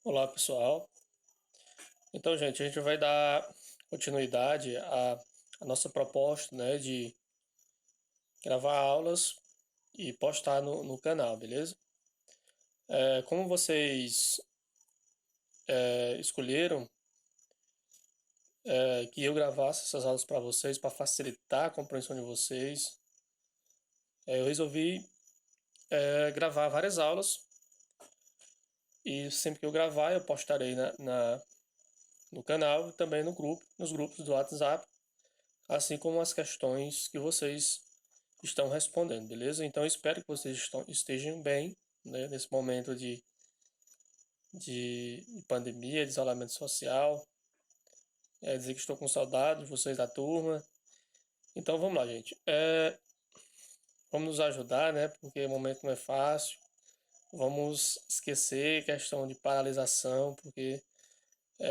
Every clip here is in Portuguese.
Olá, pessoal. Então, gente, a gente vai dar continuidade à nossa proposta, né, de gravar aulas e postar no canal, beleza? Como vocês escolheram que eu gravasse essas aulas para vocês, para facilitar a compreensão de vocês, eu resolvi gravar várias aulas e sempre que eu gravar, eu postarei no canal e também no grupo, nos grupos do WhatsApp, assim como as questões que vocês estão respondendo, beleza? Então, eu espero que vocês estejam bem, né, nesse momento de pandemia, de isolamento social. Dizer que estou com saudade de vocês da turma. Então, vamos lá, gente. Vamos nos ajudar, né? Porque o momento não é fácil. Vamos esquecer a questão de paralisação, porque,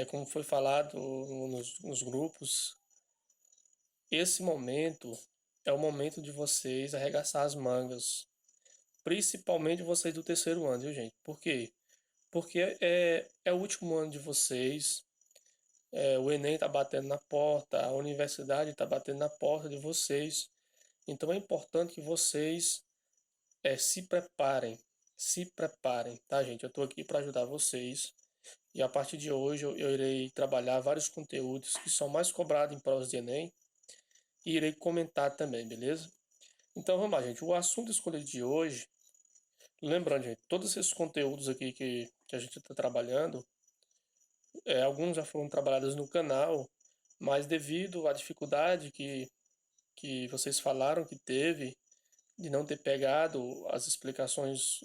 como foi falado nos grupos, esse momento é o momento de vocês arregaçar as mangas. Principalmente vocês do terceiro ano, viu, gente? Por quê? Porque é o último ano de vocês, o Enem está batendo na porta, a universidade está batendo na porta de vocês. Então é importante que vocês se preparem, tá, gente? Eu estou aqui para ajudar vocês. E a partir de hoje eu irei trabalhar vários conteúdos que são mais cobrados em provas de Enem e irei comentar também, beleza? Então vamos lá, gente. O assunto escolhido de hoje, lembrando, gente, todos esses conteúdos aqui que a gente está trabalhando, alguns já foram trabalhados no canal, mas devido à dificuldade que vocês falaram que teve de não ter pegado as explicações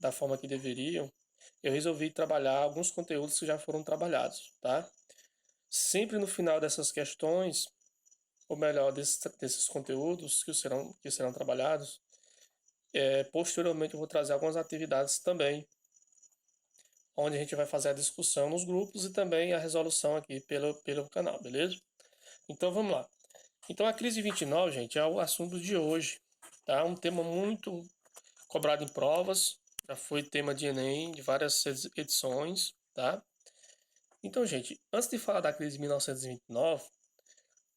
da forma que deveriam, eu resolvi trabalhar alguns conteúdos que já foram trabalhados, tá? Sempre no final dessas questões, ou melhor, desses conteúdos que serão trabalhados, posteriormente eu vou trazer algumas atividades também, onde a gente vai fazer a discussão nos grupos e também a resolução aqui pelo canal, beleza? Então vamos lá. Então a crise 29, gente, é o assunto de hoje, tá? Um tema muito cobrado em provas, já foi tema de Enem de várias edições, tá? Então, gente, antes de falar da crise de 1929,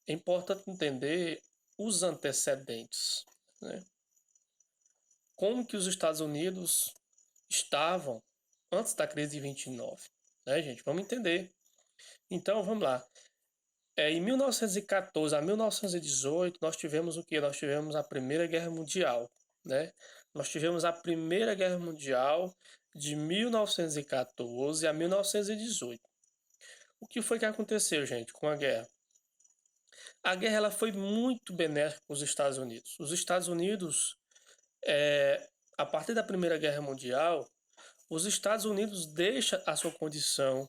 é importante entender os antecedentes, né? Como que os Estados Unidos estavam antes da crise de 29, né, gente? Vamos entender. Então, vamos lá. Em 1914 a 1918, nós tivemos o que? Nós tivemos a Primeira Guerra Mundial, né? Nós tivemos a Primeira Guerra Mundial de 1914 a 1918. O que foi que aconteceu, gente, com a guerra? A guerra ela foi muito benéfica para os Estados Unidos. Os Estados Unidos, a partir da Primeira Guerra Mundial, os Estados Unidos deixam a sua condição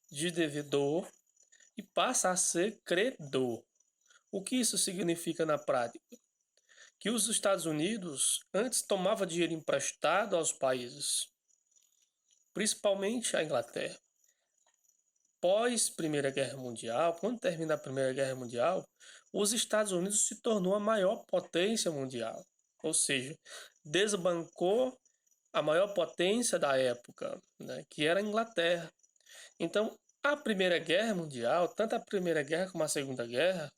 de devedor e passa a ser credor. O que isso significa na prática? Que os Estados Unidos antes tomava dinheiro emprestado aos países, principalmente a Inglaterra. Pós Primeira Guerra Mundial, quando termina a Primeira Guerra Mundial, os Estados Unidos se tornou a maior potência mundial, ou seja, desbancou a maior potência da época, né, que era a Inglaterra. Então, a Primeira Guerra Mundial, tanto a Primeira Guerra como a Segunda Guerra,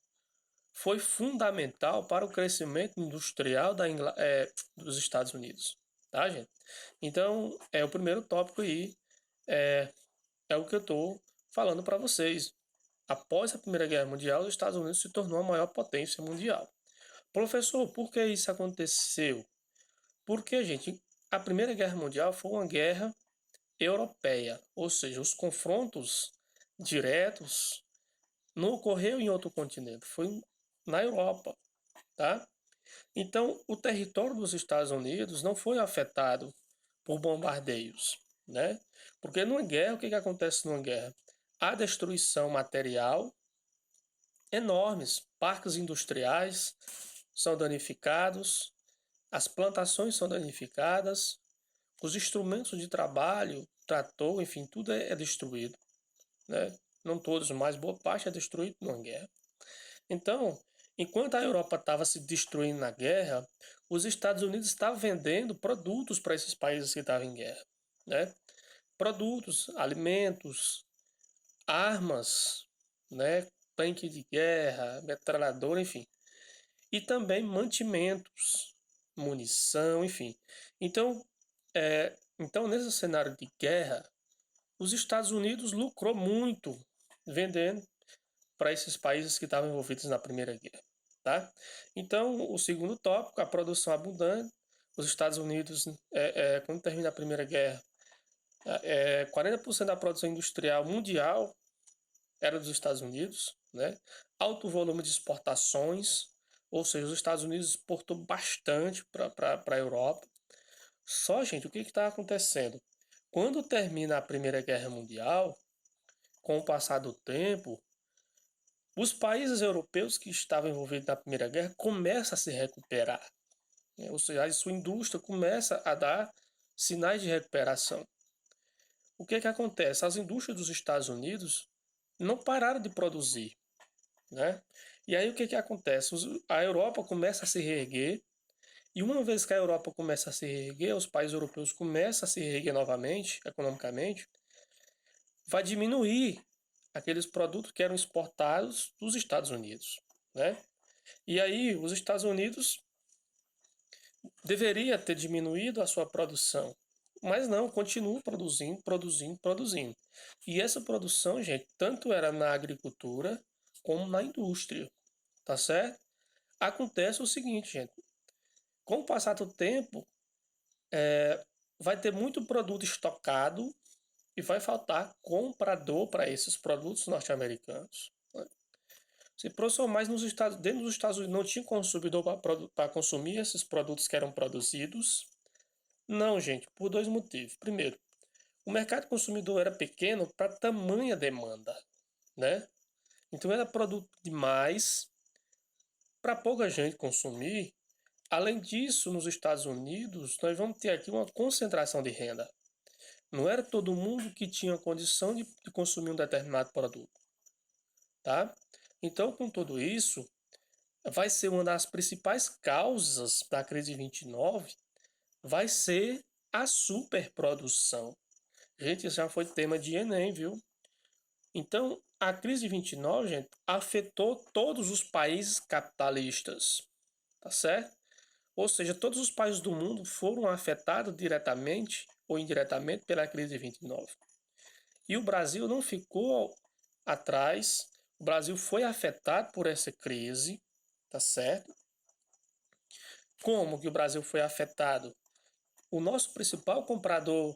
foi fundamental para o crescimento industrial dos Estados Unidos, tá, gente? Então, o primeiro tópico aí é, é o que eu estou falando para vocês. Após a Primeira Guerra Mundial, os Estados Unidos se tornou a maior potência mundial. Professor, por que isso aconteceu? Porque, gente, a Primeira Guerra Mundial foi uma guerra europeia, ou seja, os confrontos diretos não ocorreu em outro continente, foi na Europa, tá? Então, o território dos Estados Unidos não foi afetado por bombardeios, né? Porque numa guerra, o que acontece numa guerra? Há destruição material enormes, parques industriais são danificados, as plantações são danificadas, os instrumentos de trabalho, trator, enfim, tudo é destruído, né? Não todos, mas boa parte é destruído numa guerra. Então, enquanto a Europa estava se destruindo na guerra, os Estados Unidos estavam vendendo produtos para esses países que estavam em guerra, né? produtos, alimentos, armas, né, tanque de guerra, metralhadora, enfim, e também mantimentos, munição, enfim. Então, então nesse cenário de guerra, os Estados Unidos lucrou muito vendendo para esses países que estavam envolvidos na Primeira Guerra, tá? Então, o segundo tópico, a produção abundante. Os Estados Unidos, quando termina a Primeira Guerra, 40% da produção industrial mundial era dos Estados Unidos, né? Alto volume de exportações, ou seja, os Estados Unidos exportou bastante para a Europa. Só, gente, o que está acontecendo? Quando termina a Primeira Guerra Mundial, com o passar do tempo, os países europeus que estavam envolvidos na Primeira Guerra começam a se recuperar, né? Ou seja, a sua indústria começa a dar sinais de recuperação. O que acontece? As indústrias dos Estados Unidos não pararam de produzir, né? E aí o que acontece? A Europa começa a se reerguer, e uma vez que a Europa começa a se reerguer, os países europeus começam a se reerguer novamente, economicamente, vai diminuir aqueles produtos que eram exportados dos Estados Unidos, né? E aí os Estados Unidos deveria ter diminuído a sua produção, mas não, continua produzindo, produzindo, produzindo. E essa produção, gente, tanto era na agricultura como na indústria, tá certo? Acontece o seguinte, gente, com o passar do tempo, vai ter muito produto estocado e vai faltar comprador para esses produtos norte-americanos. Se professor, mais dentro dos Estados Unidos não tinha consumidor para consumir esses produtos que eram produzidos? Não, gente, por dois motivos. Primeiro, o mercado consumidor era pequeno para tamanha demanda, né? Então era produto demais para pouca gente consumir. Além disso, nos Estados Unidos, nós vamos ter aqui uma concentração de renda. Não era todo mundo que tinha condição de consumir um determinado produto, tá? Então, com tudo isso, vai ser uma das principais causas da crise de 29, vai ser a superprodução. Gente, isso já foi tema de Enem, viu? Então, a crise de 29, gente, afetou todos os países capitalistas, tá certo? Ou seja, todos os países do mundo foram afetados diretamente ou indiretamente pela crise de 29. E o Brasil não ficou atrás, o Brasil foi afetado por essa crise, tá certo? Como que o Brasil foi afetado? O nosso principal comprador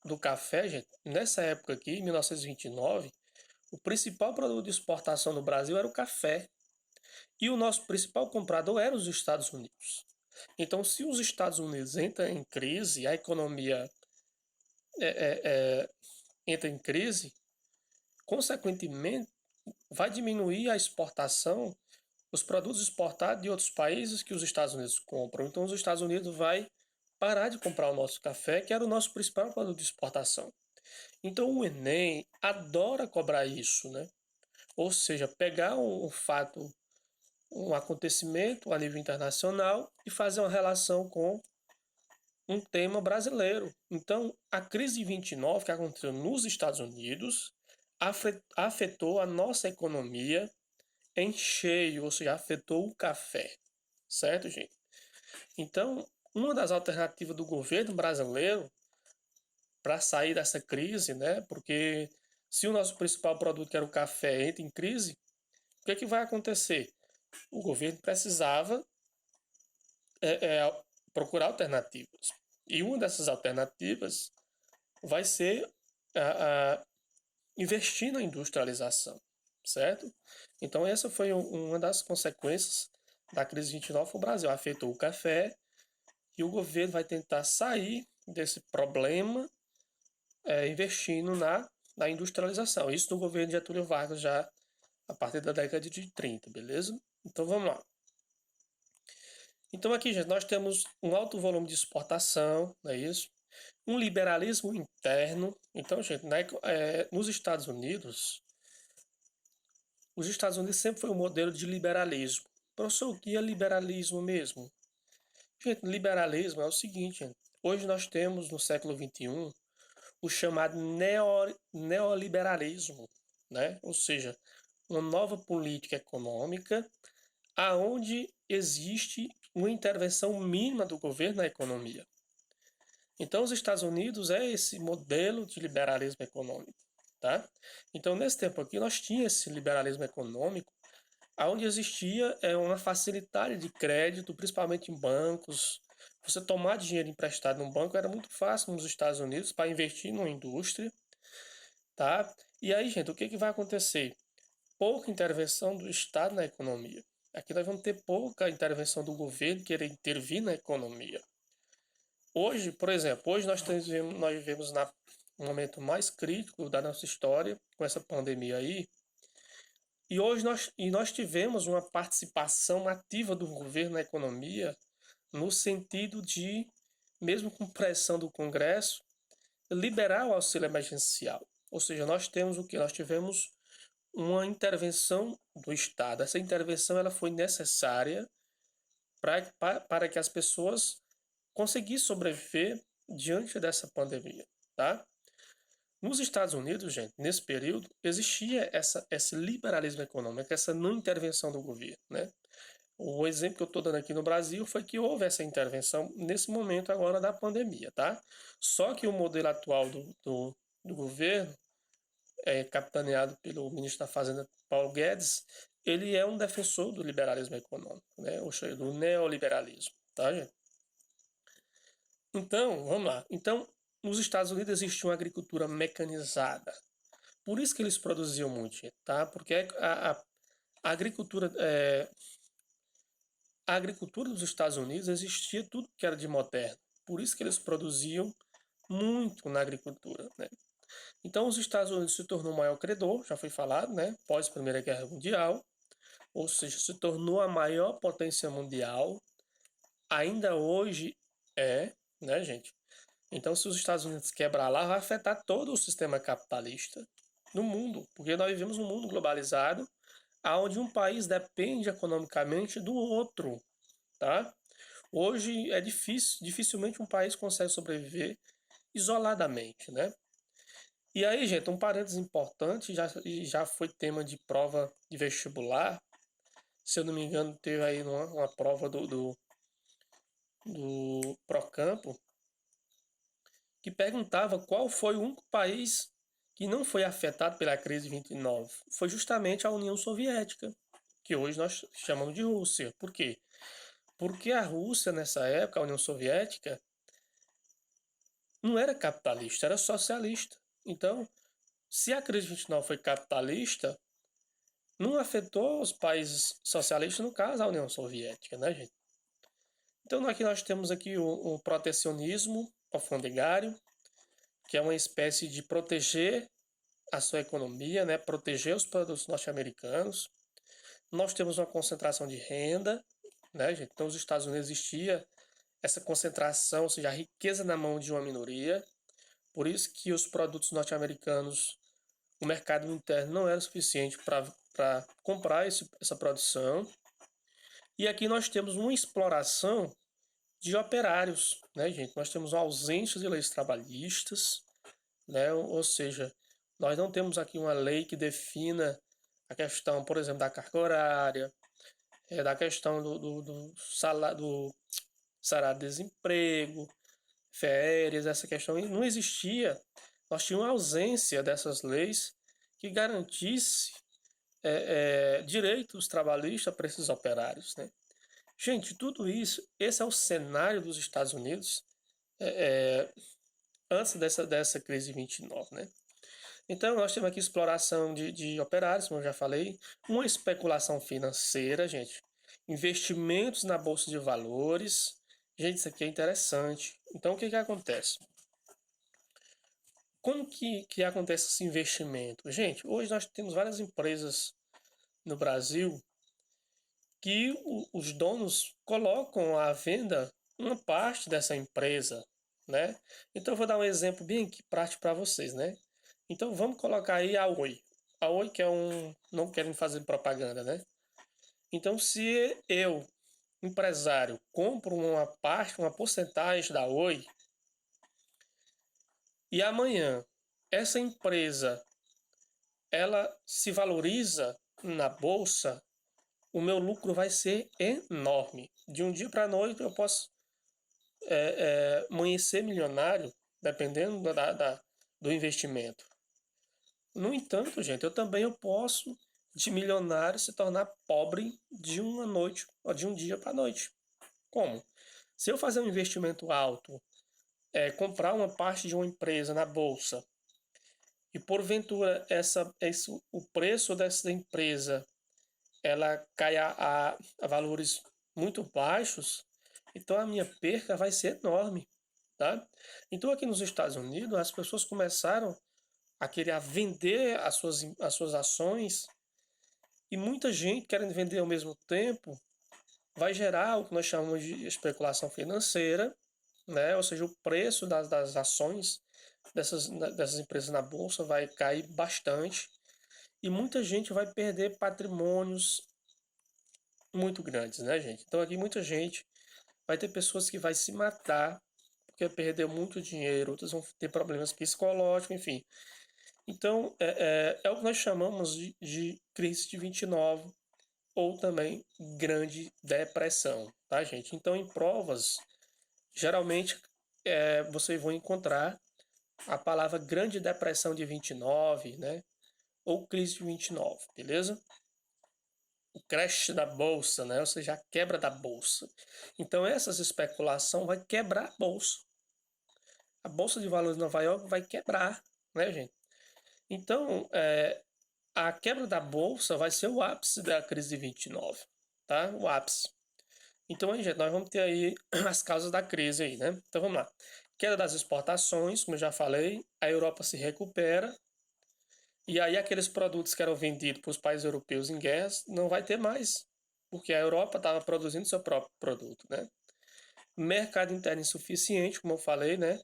do café, gente, nessa época aqui, em 1929, o principal produto de exportação do Brasil era o café. E o nosso principal comprador era os Estados Unidos. Então, se os Estados Unidos entram em crise, a economia entra em crise, consequentemente, vai diminuir a exportação, os produtos exportados de outros países que os Estados Unidos compram. Então, os Estados Unidos vai parar de comprar o nosso café, que era o nosso principal produto de exportação. Então, o Enem adora cobrar isso, né? Ou seja, pegar um fato, um acontecimento a nível internacional e fazer uma relação com um tema brasileiro. Então, a crise de 29 que aconteceu nos Estados Unidos afetou a nossa economia em cheio, ou seja, afetou o café, certo, gente? Então, uma das alternativas do governo brasileiro para sair dessa crise, né? Porque se o nosso principal produto, que era o café, entra em crise, o que vai acontecer? O governo precisava procurar alternativas. E uma dessas alternativas vai ser investir na industrialização, certo? Então essa foi uma das consequências da crise 29 para o Brasil. Afetou o café e o governo vai tentar sair desse problema investindo na industrialização. Isso no governo de Getúlio Vargas já a partir da década de 30, beleza? Então vamos lá. Então aqui, gente, nós temos um alto volume de exportação, não é isso? Um liberalismo interno. Então, gente, nos Estados Unidos, os Estados Unidos sempre foi um modelo de liberalismo. Professor, o que é liberalismo mesmo? Gente, liberalismo é o seguinte, gente, hoje nós temos no século XXI o chamado neoliberalismo, né? Ou seja, uma nova política econômica aonde existe uma intervenção mínima do governo na economia. Então, os Estados Unidos é esse modelo de liberalismo econômico, tá? Então, nesse tempo aqui, nós tínhamos esse liberalismo econômico, onde existia uma facilidade de crédito, principalmente em bancos. Você tomar dinheiro emprestado num banco era muito fácil nos Estados Unidos para investir numa indústria, tá? E aí, gente, o que vai acontecer? Pouca intervenção do Estado na economia. Aqui nós vamos ter pouca intervenção do governo querer intervir na economia. Hoje, por exemplo, hoje nós vivemos no momento mais crítico da nossa história, com essa pandemia aí, e hoje nós tivemos uma participação ativa do governo na economia, no sentido de, mesmo com pressão do Congresso, liberar o auxílio emergencial. Ou seja, nós temos o que? Nós tivemos uma intervenção do Estado. Essa intervenção ela foi necessária para que as pessoas conseguissem sobreviver diante dessa pandemia, tá? Nos Estados Unidos, gente, nesse período, existia esse liberalismo econômico, essa não intervenção do governo, né? O exemplo que eu estou dando aqui no Brasil foi que houve essa intervenção nesse momento agora da pandemia, tá? Só que o modelo atual do governo, capitaneado pelo ministro da Fazenda, Paulo Guedes, ele é um defensor do liberalismo econômico, né? Ou seja, do neoliberalismo, tá, gente? Então, vamos lá. Então, nos Estados Unidos existe uma agricultura mecanizada. Por isso que eles produziam muito, gente, tá? Porque a agricultura, a agricultura dos Estados Unidos existia tudo que era de moderno. Por isso que eles produziam muito na agricultura, né? Então, os Estados Unidos se tornou o maior credor, já foi falado, né? Pós Primeira Guerra Mundial, ou seja, se tornou a maior potência mundial. Ainda hoje né, gente? Então, se os Estados Unidos quebrar lá, vai afetar todo o sistema capitalista no mundo, porque nós vivemos um mundo globalizado, onde um país depende economicamente do outro, tá? Hoje é dificilmente um país consegue sobreviver isoladamente, né? E aí, gente, um parênteses importante, já foi tema de prova de vestibular, se eu não me engano, teve aí uma prova do Procampo, que perguntava qual foi o único país que não foi afetado pela crise de 29. Foi justamente a União Soviética, que hoje nós chamamos de Rússia. Por quê? Porque a Rússia, nessa época, a União Soviética, não era capitalista, era socialista. Então, se a crise de 29 foi capitalista, não afetou os países socialistas, no caso, a União Soviética, né, gente? Então, aqui nós temos aqui o protecionismo alfandegário, que é uma espécie de proteger a sua economia, né, proteger os produtos norte-americanos. Nós temos uma concentração de renda, né, gente? Então, os Estados Unidos existia essa concentração, ou seja, a riqueza na mão de uma minoria. Por isso que os produtos norte-americanos, o mercado interno não era suficiente para comprar essa produção. E aqui nós temos uma exploração de operários, né, gente? Nós temos uma ausência de leis trabalhistas, né? Ou seja, nós não temos aqui uma lei que defina a questão, por exemplo, da carga horária, da questão do salário, de desemprego, férias, essa questão não existia. Nós tínhamos ausência dessas leis que garantisse direitos trabalhistas para esses operários, né? Gente, tudo isso, esse é o cenário dos Estados Unidos antes dessa crise de 29, né? Então, nós temos aqui exploração de operários, como eu já falei, uma especulação financeira, gente, investimentos na bolsa de valores. Gente, isso aqui é interessante. Então, o que acontece? Como que acontece esse investimento? Gente, hoje nós temos várias empresas no Brasil que os donos colocam à venda uma parte dessa empresa, né? Então, eu vou dar um exemplo bem prático para vocês, né? Então, vamos colocar aí a Oi. A Oi que é não querem fazer propaganda, né? Então, se eu, empresário, compro uma parte, uma porcentagem da Oi, e amanhã essa empresa ela se valoriza na bolsa, o meu lucro vai ser enorme. De um dia para a noite eu posso amanhecer milionário, dependendo do investimento. No entanto, gente, eu posso, de milionário, se tornar pobre de uma noite, ou de um dia para a noite. Como? Se eu fazer um investimento alto, comprar uma parte de uma empresa na bolsa, e porventura o preço dessa empresa ela cai a valores muito baixos, então a minha perca vai ser enorme, tá? Então aqui nos Estados Unidos as pessoas começaram a querer vender as suas ações e muita gente querendo vender ao mesmo tempo vai gerar o que nós chamamos de especulação financeira, né? Ou seja, o preço das ações dessas empresas na bolsa vai cair bastante e muita gente vai perder patrimônios muito grandes, né, gente? Então aqui muita gente vai ter pessoas que vai se matar porque perdeu muito dinheiro, outras vão ter problemas psicológicos, enfim. Então é o que nós chamamos de crise de 29 ou também grande depressão, tá, gente? Então em provas, geralmente vocês vão encontrar a palavra grande depressão de 29, né? Ou crise de 29, beleza? O crash da bolsa, né? Ou seja, a quebra da bolsa. Então, essas especulação vai quebrar a bolsa. A bolsa de valores de Nova York vai quebrar, né, gente? Então, a quebra da bolsa vai ser o ápice da crise de 29, tá? O ápice. Então, aí, gente, nós vamos ter aí as causas da crise aí, né? Então, vamos lá. Queda das exportações, como eu já falei, a Europa se recupera, e aí aqueles produtos que eram vendidos para os países europeus em guerras não vai ter mais, porque a Europa estava produzindo seu próprio produto, né? Mercado interno insuficiente, como eu falei, né?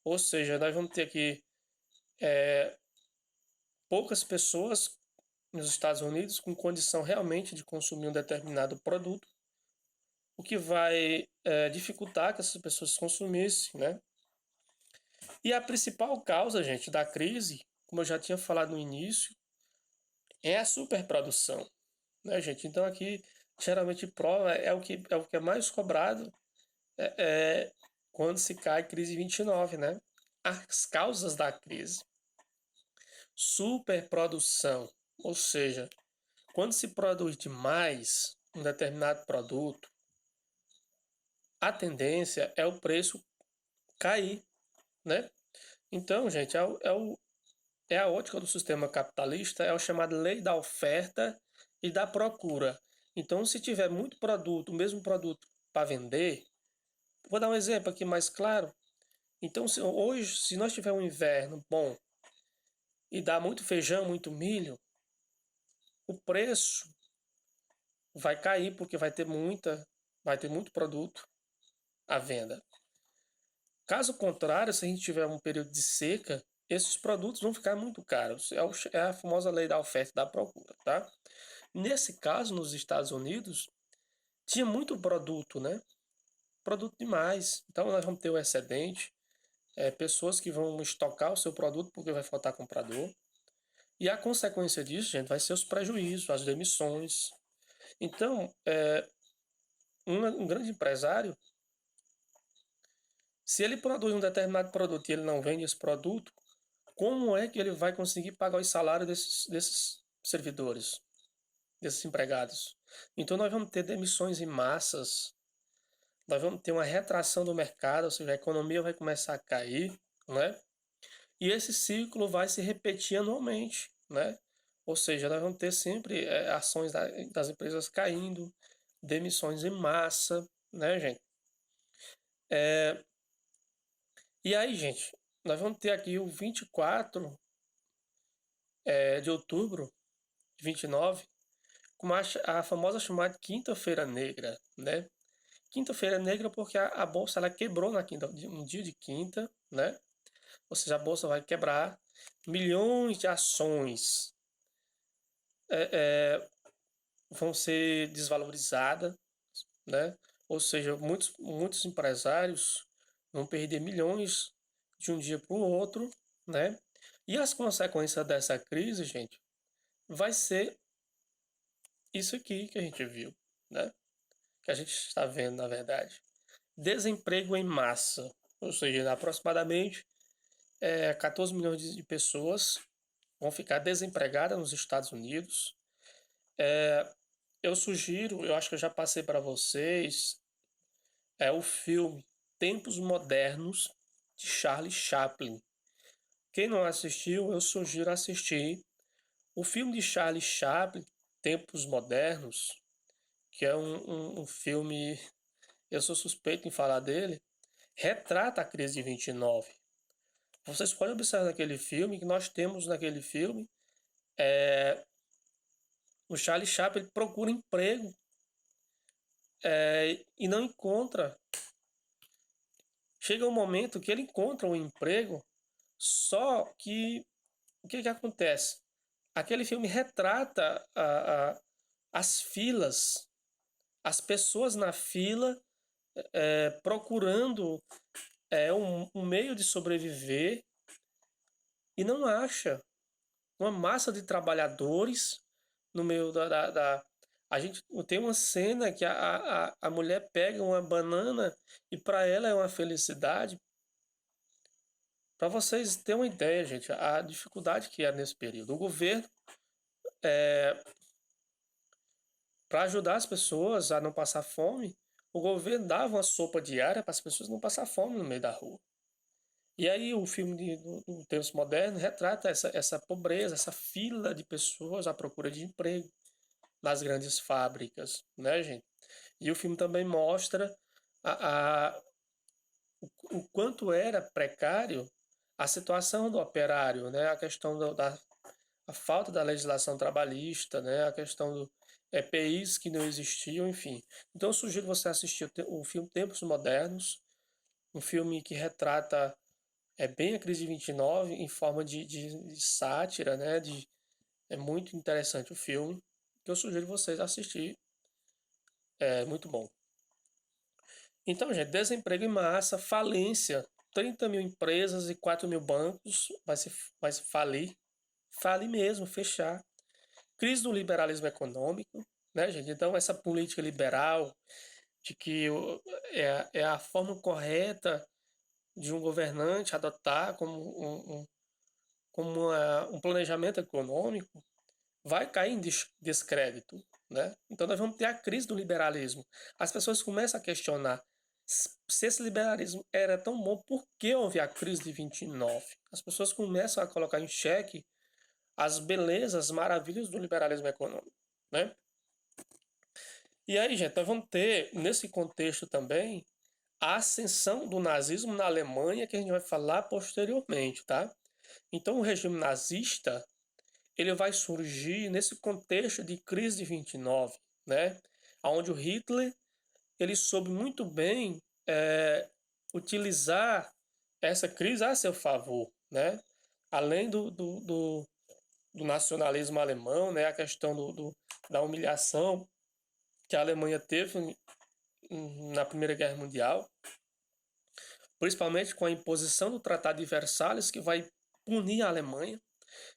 Ou seja, nós vamos ter aqui poucas pessoas nos Estados Unidos com condição realmente de consumir um determinado produto, o que vai dificultar que essas pessoas consumissem, né? E a principal causa, gente, da crise, como eu já tinha falado no início, é a superprodução, né, gente? Então aqui geralmente prova é o que é mais cobrado quando se cai crise 29, né? As causas da crise: superprodução, ou seja, quando se produz demais um determinado produto, a tendência é o preço cair, né? Então, gente, é a ótica do sistema capitalista, é o chamado lei da oferta e da procura. Então, se tiver muito produto, o mesmo produto para vender, vou dar um exemplo aqui mais claro. Então, hoje, se nós tivermos um inverno bom e dá muito feijão, muito milho, o preço vai cair porque vai ter muito produto à venda. Caso contrário, se a gente tiver um período de seca, esses produtos vão ficar muito caros. É a famosa lei da oferta e da procura, tá? Nesse caso, nos Estados Unidos, tinha muito produto, né? Produto demais. Então, nós vamos ter o excedente, pessoas que vão estocar o seu produto porque vai faltar comprador. E a consequência disso, gente, vai ser os prejuízos, as demissões. Então, um grande empresário, se ele produz um determinado produto e ele não vende esse produto, como é que ele vai conseguir pagar os salários desses servidores, desses empregados? Então, nós vamos ter demissões em massas, nós vamos ter uma retração do mercado, ou seja, a economia vai começar a cair, né? E esse ciclo vai se repetir anualmente, né? Ou seja, nós vamos ter sempre ações das empresas caindo, demissões em massa, né, gente? E aí, gente, nós vamos ter aqui o 24 de outubro de 29, com a famosa chamada Quinta-feira Negra, né? Quinta-feira Negra porque a bolsa ela quebrou no dia de quinta, né? Ou seja, a bolsa vai quebrar, milhões de ações vão ser desvalorizadas, né? Ou seja, muitos empresários vão perder milhões de um dia para o outro, né? E as consequências dessa crise, gente, vai ser isso aqui que a gente viu, né? Que a gente está vendo, na verdade. Desemprego em massa, ou seja, aproximadamente 14 milhões de pessoas vão ficar desempregadas nos Estados Unidos. Eu sugiro, eu acho que eu já passei para vocês, o filme Tempos Modernos de Charlie Chaplin. Quem não assistiu, eu sugiro assistir. O filme de Charlie Chaplin, Tempos Modernos, que é um filme, eu sou suspeito em falar dele, retrata a crise de 29. Vocês podem observar naquele filme que nós temos naquele filme o Charlie Chaplin procura emprego e não encontra. Chega um momento que ele encontra um emprego, só que o que acontece? Aquele filme retrata as filas, as pessoas na fila procurando um meio de sobreviver e não acha uma massa de trabalhadores no meio a gente tem uma cena que a mulher pega uma banana e para ela é uma felicidade. Para vocês terem uma ideia, gente, a dificuldade que é nesse período. O governo, para ajudar as pessoas a não passar fome, o governo dava uma sopa diária para as pessoas não passar fome no meio da rua. E aí o filme do Tempos Modernos retrata essa pobreza, essa fila de pessoas à procura de emprego nas grandes fábricas, né, gente? E o filme também mostra o quanto era precário a situação do operário, né? A questão a falta da legislação trabalhista, né? A questão do EPIs que não existiam, enfim. Então eu sugiro você assistir o filme Tempos Modernos, um filme que retrata bem a crise de 29 em forma de sátira, né? É muito interessante o filme, que eu sugiro vocês assistir. É muito bom. Então, gente, desemprego em massa, falência, 30 mil empresas e 4 mil bancos vai se falir. Falir mesmo, fechar. Crise do liberalismo econômico, né, gente? Então, essa política liberal de que é a forma correta de um governante adotar como um planejamento econômico vai cair em descrédito, né? Então nós vamos ter a crise do liberalismo. As pessoas começam a questionar se esse liberalismo era tão bom, por que houve a crise de 29? As pessoas começam a colocar em xeque as belezas, as maravilhas do liberalismo econômico, né? E aí, gente, nós vamos ter, nesse contexto também, a ascensão do nazismo na Alemanha, que a gente vai falar posteriormente, tá? Então, o regime nazista, ele vai surgir nesse contexto de crise de 29, né? Onde o Hitler ele soube muito bem utilizar essa crise a seu favor, né? Além do nacionalismo alemão, né? A questão da humilhação que a Alemanha teve na Primeira Guerra Mundial, principalmente com a imposição do Tratado de Versalhes, que vai punir a Alemanha.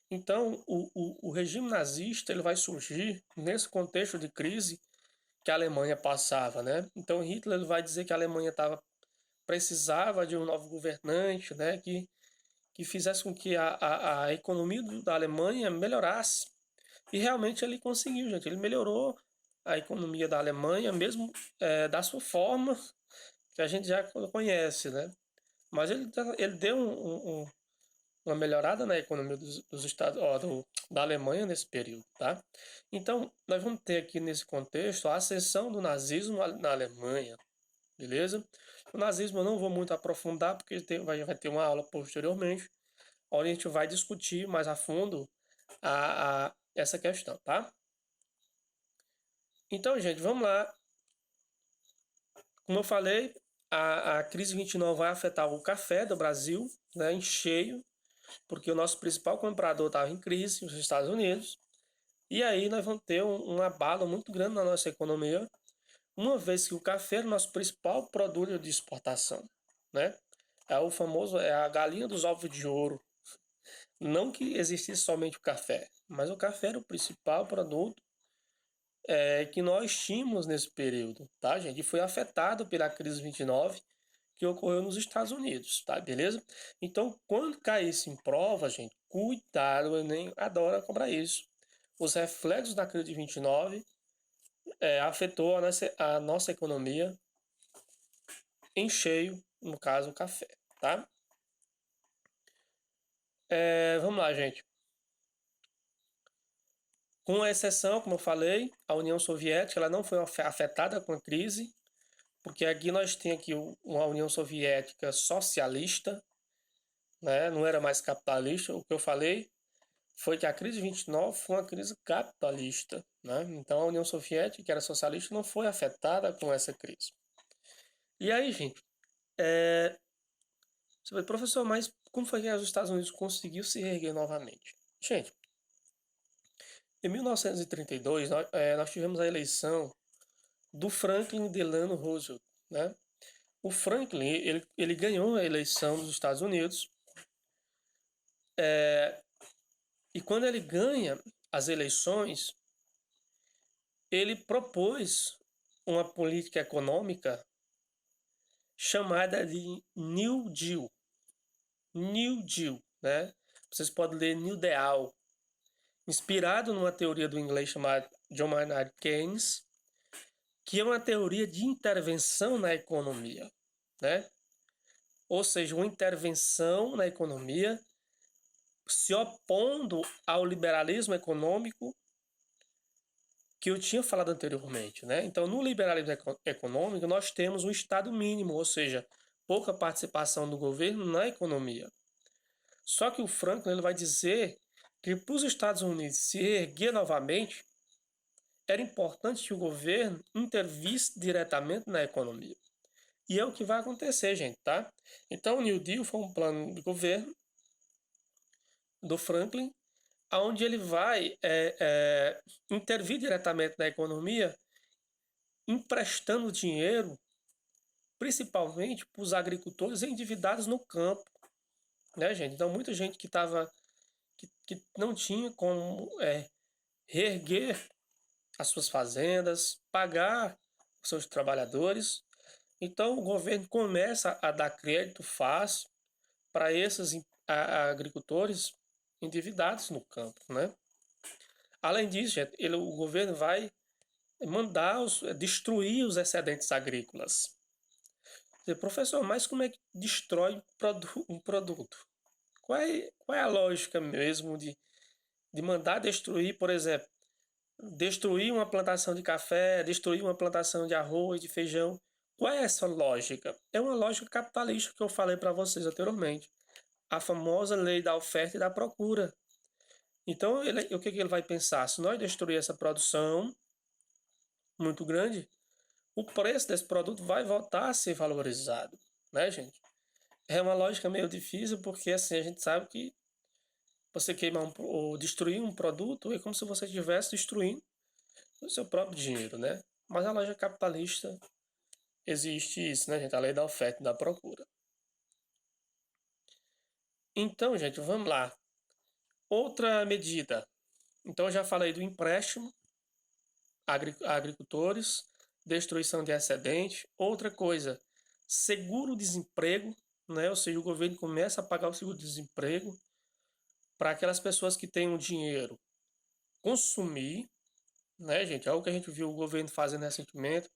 Então, o regime nazista ele vai surgir nesse contexto de crise que a Alemanha passava, né? Então, Hitler vai dizer que a Alemanha precisava de um novo governante, né? Que fizesse com que a economia da Alemanha melhorasse. E realmente ele conseguiu, gente. Ele melhorou a economia da Alemanha, mesmo da sua forma que a gente já conhece, né? Mas ele deu uma melhorada na economia dos Estados, da Alemanha nesse período, tá? Então, nós vamos ter aqui nesse contexto a ascensão do nazismo na Alemanha, beleza? O nazismo eu não vou muito aprofundar, porque vai ter uma aula posteriormente, onde a gente vai discutir mais a fundo essa questão, tá? Então, gente, vamos lá. Como eu falei, a crise 29 vai afetar o café do Brasil, né, em cheio, porque o nosso principal comprador estava em crise, os Estados Unidos, e aí nós vamos ter um abalo muito grande na nossa economia, uma vez que o café é o nosso principal produto de exportação, né? É o famoso, é a galinha dos ovos de ouro. Não que existisse somente o café, mas o café era o principal produto que nós tínhamos nesse período, tá, gente? E foi afetado pela crise 29 que ocorreu nos Estados Unidos, tá? Beleza? Então, quando cair isso em prova, gente, cuidado, o Enem adora cobrar isso. Os reflexos da crise de 29 afetou a nossa economia em cheio, no caso, o café, tá? Vamos lá, gente. Com exceção, como eu falei, a União Soviética ela não foi afetada com a crise, porque aqui nós temos aqui uma União Soviética socialista, né? Não era mais capitalista. O que eu falei foi que a crise de 29 foi uma crise capitalista, né? Então a União Soviética, que era socialista, não foi afetada com essa crise. E aí, gente, você vai, professor, mas como foi que os Estados Unidos conseguiu se reerguer novamente? Gente, em 1932, nós tivemos a eleição do Franklin Delano Roosevelt, né? O Franklin, ele ganhou a eleição dos Estados Unidos, e quando ele ganha as eleições, ele propôs uma política econômica chamada de New Deal. New Deal, né? Vocês podem ler New Deal, inspirado numa teoria do inglês chamada John Maynard Keynes, que é uma teoria de intervenção na economia, né? Ou seja, uma intervenção na economia se opondo ao liberalismo econômico que eu tinha falado anteriormente, né? Então, no liberalismo econômico, nós temos um Estado mínimo, ou seja, pouca participação do governo na economia. Só que o Franklin ele vai dizer que para os Estados Unidos se erguer novamente, era importante que o governo intervisse diretamente na economia. E é o que vai acontecer, gente, tá? Então, o New Deal foi um plano de governo do Franklin, onde ele vai intervir diretamente na economia, emprestando dinheiro, principalmente para os agricultores endividados no campo, né, gente? Então, muita gente que não tinha como reerguer as suas fazendas, pagar os seus trabalhadores. Então, o governo começa a dar crédito fácil para esses agricultores endividados no campo, né? Além disso, gente, o governo vai mandar destruir os excedentes agrícolas. Dizer, professor, mas como é que destrói um produto? Qual é a lógica mesmo de mandar destruir, por exemplo, destruir uma plantação de café, destruir uma plantação de arroz, de feijão? Qual é essa lógica? É uma lógica capitalista que eu falei para vocês anteriormente. A famosa lei da oferta e da procura. Então, o que ele vai pensar? Se nós destruir essa produção muito grande, o preço desse produto vai voltar a ser valorizado, né, gente? É uma lógica meio difícil porque assim a gente sabe que você queimar ou destruir um produto é como se você estivesse destruindo o seu próprio dinheiro, né? Mas a lógica capitalista existe isso, né, gente? A lei da oferta e da procura. Então, gente, vamos lá. Outra medida. Então, eu já falei do empréstimo a agricultores, destruição de excedente. Outra coisa, seguro-desemprego, né? Ou seja, o governo começa a pagar o seguro-desemprego para aquelas pessoas que têm o dinheiro consumir, né, gente? É algo que a gente viu o governo fazendo recentemente,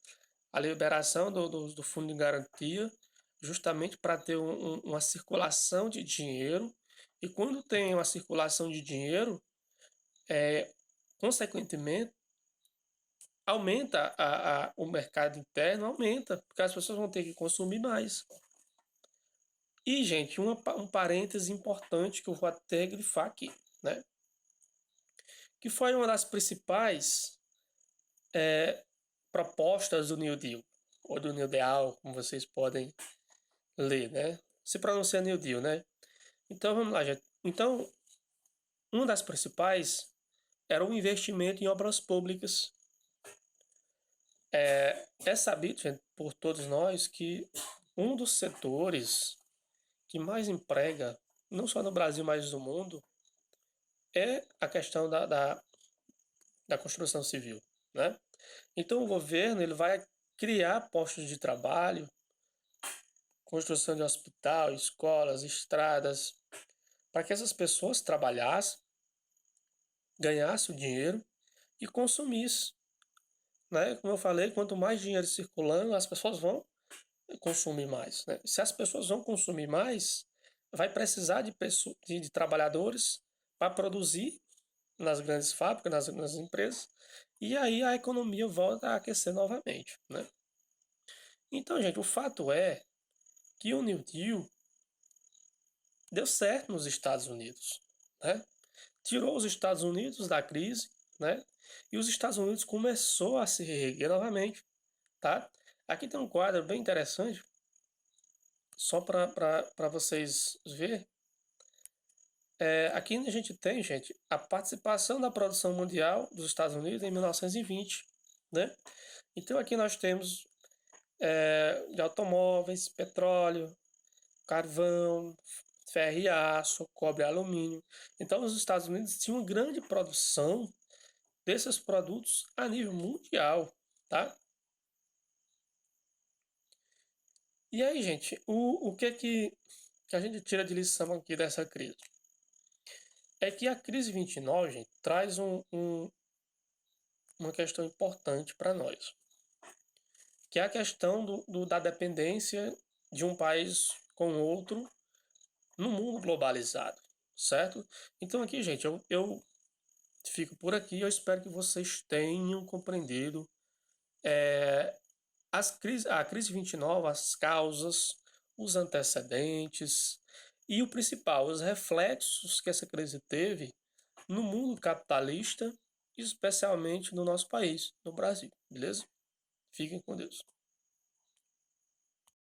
a liberação do fundo de garantia, justamente para ter uma circulação de dinheiro. E quando tem uma circulação de dinheiro, consequentemente, aumenta o mercado interno, aumenta, porque as pessoas vão ter que consumir mais. E, gente, um parêntese importante que eu vou até grifar aqui, né? Que foi uma das principais propostas do New Deal, ou do New Deal, como vocês podem ler, né? Se pronuncia New Deal, né? Então, vamos lá, gente. Então, uma das principais era o investimento em obras públicas. É sabido, gente, por todos nós que um dos setores que mais emprega, não só no Brasil, mas no mundo, é a questão da construção civil, né? Então o governo ele vai criar postos de trabalho, construção de hospital, escolas, estradas, para que essas pessoas trabalhassem, ganhassem o dinheiro e consumissem, né? Como eu falei, quanto mais dinheiro circulando, as pessoas vão consumir mais, né? Se as pessoas vão consumir mais, vai precisar de trabalhadores para produzir nas grandes fábricas, nas empresas, e aí a economia volta a aquecer novamente, né? Então, gente, o fato é que o New Deal deu certo nos Estados Unidos, né? Tirou os Estados Unidos da crise, né? E os Estados Unidos começou a se reerguer novamente, tá? Aqui tem um quadro bem interessante, só para vocês verem. Aqui a gente tem, gente, a participação da produção mundial dos Estados Unidos em 1920, né? Então aqui nós temos de automóveis, petróleo, carvão, ferro e aço, cobre e alumínio. Então os Estados Unidos tinham uma grande produção desses produtos a nível mundial, tá? E aí, gente, o que a gente tira de lição aqui dessa crise? É que a crise 29, gente, traz uma questão importante para nós, que é a questão da dependência de um país com outro no mundo globalizado, certo? Então aqui, gente, eu fico por aqui. Eu espero que vocês tenham compreendido a crise 29, as causas, os antecedentes e o principal, os reflexos que essa crise teve no mundo capitalista, especialmente no nosso país, no Brasil, beleza? Fiquem com Deus.